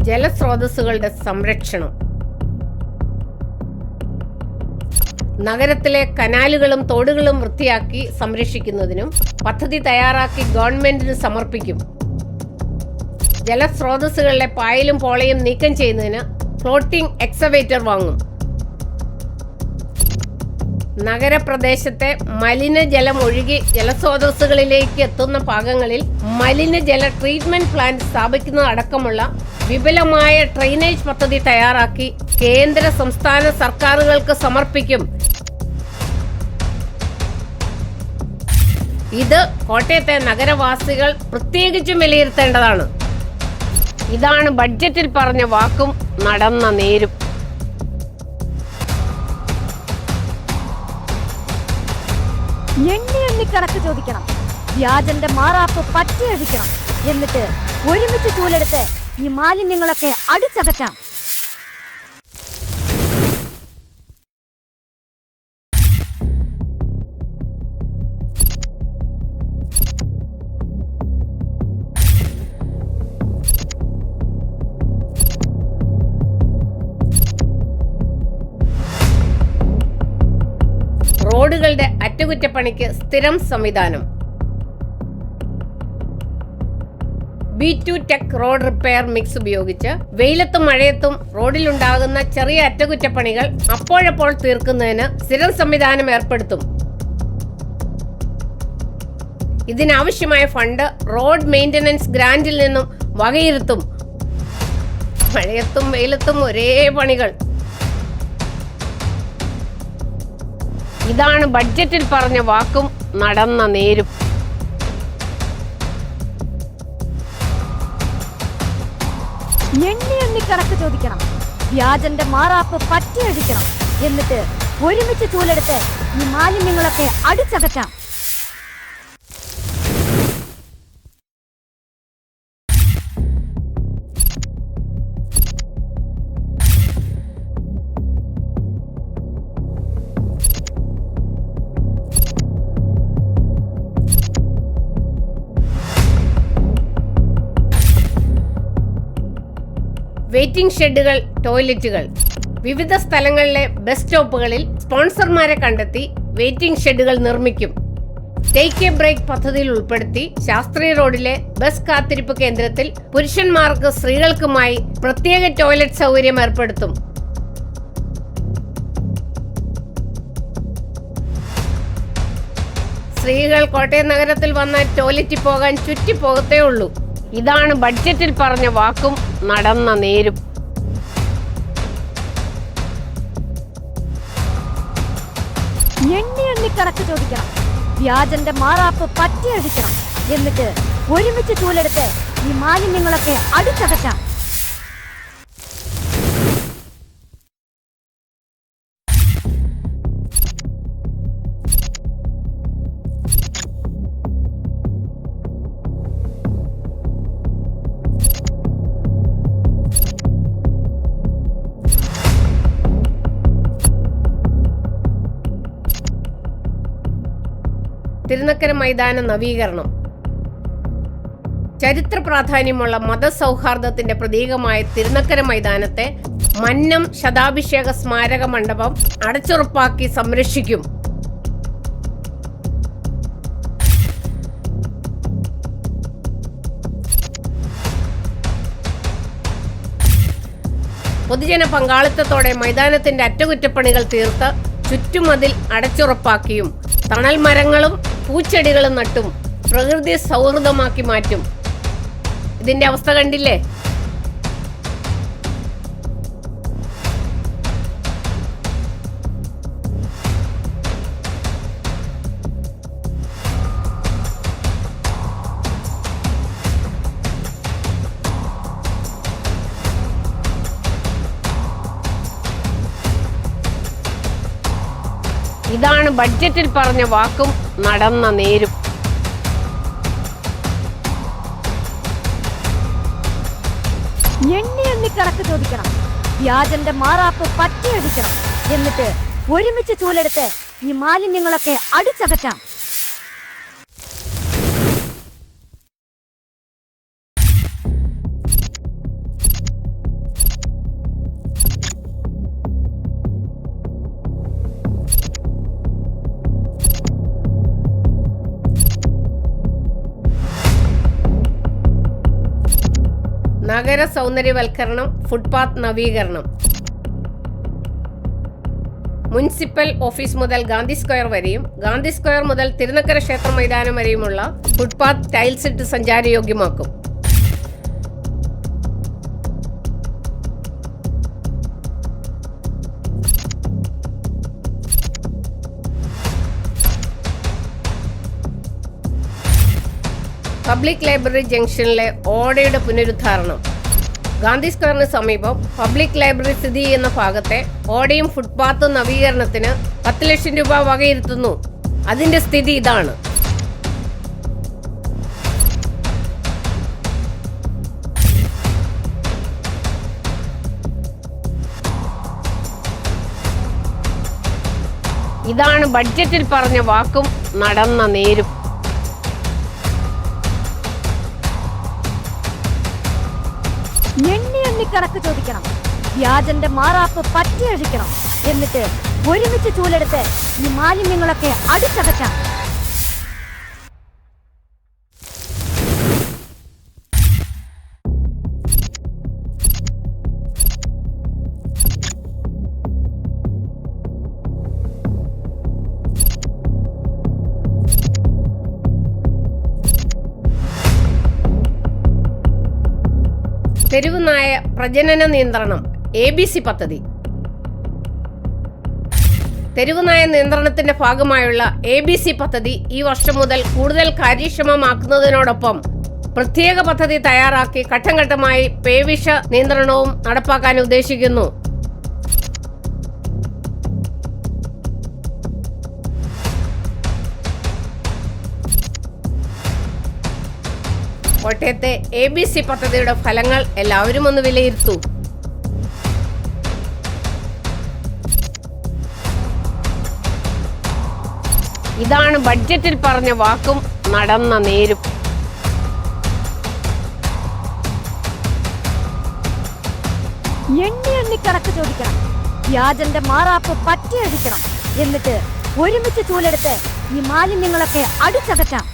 ജലസ്രോതസ്സുകളുടെ സംരക്ഷണം. നഗരത്തിലെ കനാലുകളും തോടുകളും വൃത്തിയാക്കി സംരക്ഷിക്കുന്നതിനും പദ്ധതി തയ്യാറാക്കി ഗവൺമെന്റിന് സമർപ്പിക്കും. ജലസ്രോതസ്സുകളിലെ പായലും പോളയും നീക്കം ചെയ്യുന്നതിന് ഫ്ലോട്ടിംഗ് എക്സവേറ്റർ വാങ്ങും. നഗരപ്രദേശത്തെ മലിനജലം ഒഴുകി ജലസ്രോതസ്സുകളിലേക്ക് എത്തുന്ന ഭാഗങ്ങളിൽ മലിനജല ട്രീറ്റ്മെന്റ് പ്ലാന്റ് സ്ഥാപിക്കുന്നതടക്കമുള്ള വിപുലമായ ഡ്രെയിനേജ് പദ്ധതി തയ്യാറാക്കി കേന്ദ്ര സംസ്ഥാന സർക്കാരുകൾക്ക് സമർപ്പിക്കും. ഇത് കോട്ടയത്തെ നഗരവാസികൾ പ്രത്യേകിച്ചും വിലയിരുത്തേണ്ടതാണ്. ഇതാണ് ബഡ്ജറ്റിൽ പറഞ്ഞ വാക്കും നടന്ന നേരും. എണ്ണി കണക്ക് ചോദിക്കണം, വ്യാജന്റെ മാറാപ്പ് പറ്റിയഴിക്കണം, എന്നിട്ട് ഒരുമിച്ച് ചൂലെടുത്ത് ഈ മാലിന്യങ്ങളൊക്കെ അടിച്ചകറ്റാം. റോഡുകളുടെ അറ്റകുറ്റപ്പണിക്ക് സ്ഥിരം സംവിധാനം. B2 tech road repair mix ഉപയോഗിച്ച് വെയിലത്തും മഴയത്തും റോഡിലുണ്ടാകുന്ന ചെറിയ അറ്റകുറ്റപ്പണികൾ അപ്പോഴപ്പോൾ തീർക്കുന്നതിന് സ്ഥിരം സംവിധാനം ഏർപ്പെടുത്തും. ഇതിനാവശ്യമായ ഫണ്ട് റോഡ് മെയിൻ്റനൻസ് ഗ്രാന്റിൽ നിന്നും വകയിരുത്തും. മഴയത്തും വെയിലത്തും ഒരേ പണികൾ. ഇതാണ് ബഡ്ജറ്റിൽ പറഞ്ഞ വാക്കും നടന്ന നേരും. എണ്ണി കണക്ക് ചോദിക്കണം, വ്യാജന്റെ മാറാപ്പ് പറ്റിയഴിക്കണം, എന്നിട്ട് ഒരുമിച്ച് ചൂലെടുത്ത് ഈ മാലിന്യങ്ങളൊക്കെ അടിച്ചകറ്റാം. വെയിറ്റിംഗ് ഷെഡുകൾ, ടോയ്ലറ്റുകൾ. വിവിധ സ്ഥലങ്ങളിലെ ബസ് സ്റ്റോപ്പുകളിൽ സ്പോൺസർമാരെ കണ്ടെത്തി വെയിറ്റിംഗ് ഷെഡുകൾ നിർമ്മിക്കും. ടേക്ക് എ ബ്രേക്ക് പദ്ധതിയിൽ ഉൾപ്പെടുത്തി ശാസ്ത്രി റോഡിലെ ബസ് കാത്തിരിപ്പ് കേന്ദ്രത്തിൽ പുരുഷന്മാർക്ക് സ്ത്രീകൾക്കുമായി പ്രത്യേക ടോയ്ലറ്റ് സൗകര്യം ഏർപ്പെടുത്തും. സ്ത്രീകൾ കോട്ടയം നഗരത്തിൽ വന്നാൽ ടോയ്ലറ്റിൽ പോകാൻ ചുറ്റിപ്പോകത്തേ ഉള്ളൂ. ഇതാണ് ബഡ്ജറ്റിൽ പറഞ്ഞ വാക്കും നടന്ന നേരും. എണ്ണി കണക്ക് ചോദിക്കണം, വ്യാജന്റെ മാറാപ്പ് പറ്റിയഴിക്കണം, എന്നിട്ട് ഒരുമിച്ച് ചൂലെടുത്ത് ഈ മാലിന്യങ്ങളൊക്കെ അടിച്ചകറ്റാം. തിരുനക്കര മൈതാന നവീകരണം. ചരിത്ര പ്രാധാന്യമുള്ള മതസൗഹാർദ്ദത്തിന്റെ പ്രതീകമായ തിരുനക്കര മൈതാനത്തെ മന്നം ശതാഭിഷേക സ്മാരക മണ്ഡപം അടച്ചുറപ്പാക്കി സംരക്ഷിക്കും. പൊതുജന പങ്കാളിത്തത്തോടെ മൈതാനത്തിന്റെ അറ്റകുറ്റപ്പണികൾ തീർത്ത് ചുറ്റുമതിൽ അടച്ചുറപ്പാക്കിയും തണൽ മരങ്ങളും പൂച്ചെടികളും നട്ടും പ്രകൃതി സൗഹൃദമാക്കി മാറ്റും. ഇതിന്റെ അവസ്ഥ കണ്ടില്ലേ? ഇതാണ് ബഡ്ജറ്റിൽ പറഞ്ഞ വാക്കും നടന്ന നേരും. എണ്ണി കണക്ക് ചോദിക്കണം, വ്യാജന്റെ മാറാപ്പ് പറ്റിയഴിക്കണം, എന്നിട്ട് ഒരുമിച്ച് ചൂലെടുത്ത് ഈ മാലിന്യങ്ങളൊക്കെ അടിച്ചകറ്റാം. നഗര സൗന്ദര്യവൽക്കരണം, ഫുട്പാത്ത് നവീകരണം. മുനിസിപ്പൽ ഓഫീസ് മുതൽ ഗാന്ധി സ്ക്വയർ വരെയും ഗാന്ധി സ്ക്വയർ മുതൽ തിരുനക്കര ക്ഷേത്ര മൈതാനം വരെയുമുള്ള ഫുട്പാത്ത് ടൈൽസ് ഇട്ട് സഞ്ചാരയോഗ്യമാക്കും. പബ്ലിക് ലൈബ്രറി ജംഗ്ഷനിലെ ഓടയുടെ പുനരുദ്ധാരണം. ഗാന്ധി സ്ക്വയറിന് സമീപം പബ്ലിക് ലൈബ്രറി സ്ഥിതി ചെയ്യുന്ന ഭാഗത്തെ ഓടയും ഫുട്പാത്തും നവീകരണത്തിന് 10 ലക്ഷം രൂപ വകയിരുത്തുന്നു. അതിന്റെ സ്ഥിതി ഇതാണ്. ഇതാണ് ബഡ്ജറ്റിൽ പറഞ്ഞ വാക്കും നടന്ന നേരും. എണ്ണി കണക്ക് ചോദിക്കണം, വ്യാജന്റെ മാറാപ്പ് പറ്റിയഴിക്കണം, എന്നിട്ട് ഒരുമിച്ച് ചൂലെടുത്ത് ഈ മാലിന്യങ്ങളൊക്കെ അടിച്ചകറ്റാം. തെരുവ് നായ പ്രജനന നിയന്ത്രണം ABC പദ്ധതി. തെരുവ് നായ നിയന്ത്രണത്തിന്റെ ഭാഗമായുള്ള ABC പദ്ധതി ഈ വർഷം മുതൽ കൂടുതൽ കാര്യക്ഷമമാക്കുന്നതിനോടൊപ്പം പ്രത്യേക പദ്ധതി തയ്യാറാക്കി ഘട്ടം ഘട്ടമായി പേവിഷ നിയന്ത്രണവും നടപ്പാക്കാൻ ഉദ്ദേശിക്കുന്നു. കോട്ടയത്തെ ABC പദ്ധതിയുടെ ഫലങ്ങൾ എല്ലാവരും ഒന്ന് വിലയിരുത്തൂ. ഇതാണ് ബഡ്ജറ്റിൽ പറഞ്ഞ വാക്കും നടന്ന നേരും. എണ്ണി കണക്ക് ചോദിക്കണം, വ്യാജന്റെ മാറാപ്പ് പറ്റിയഴിക്കണം, എന്നിട്ട് ഒരുമിച്ച് ചൂലെടുത്ത് ഈ മാലിന്യങ്ങളൊക്കെ അടിച്ചകറ്റാം.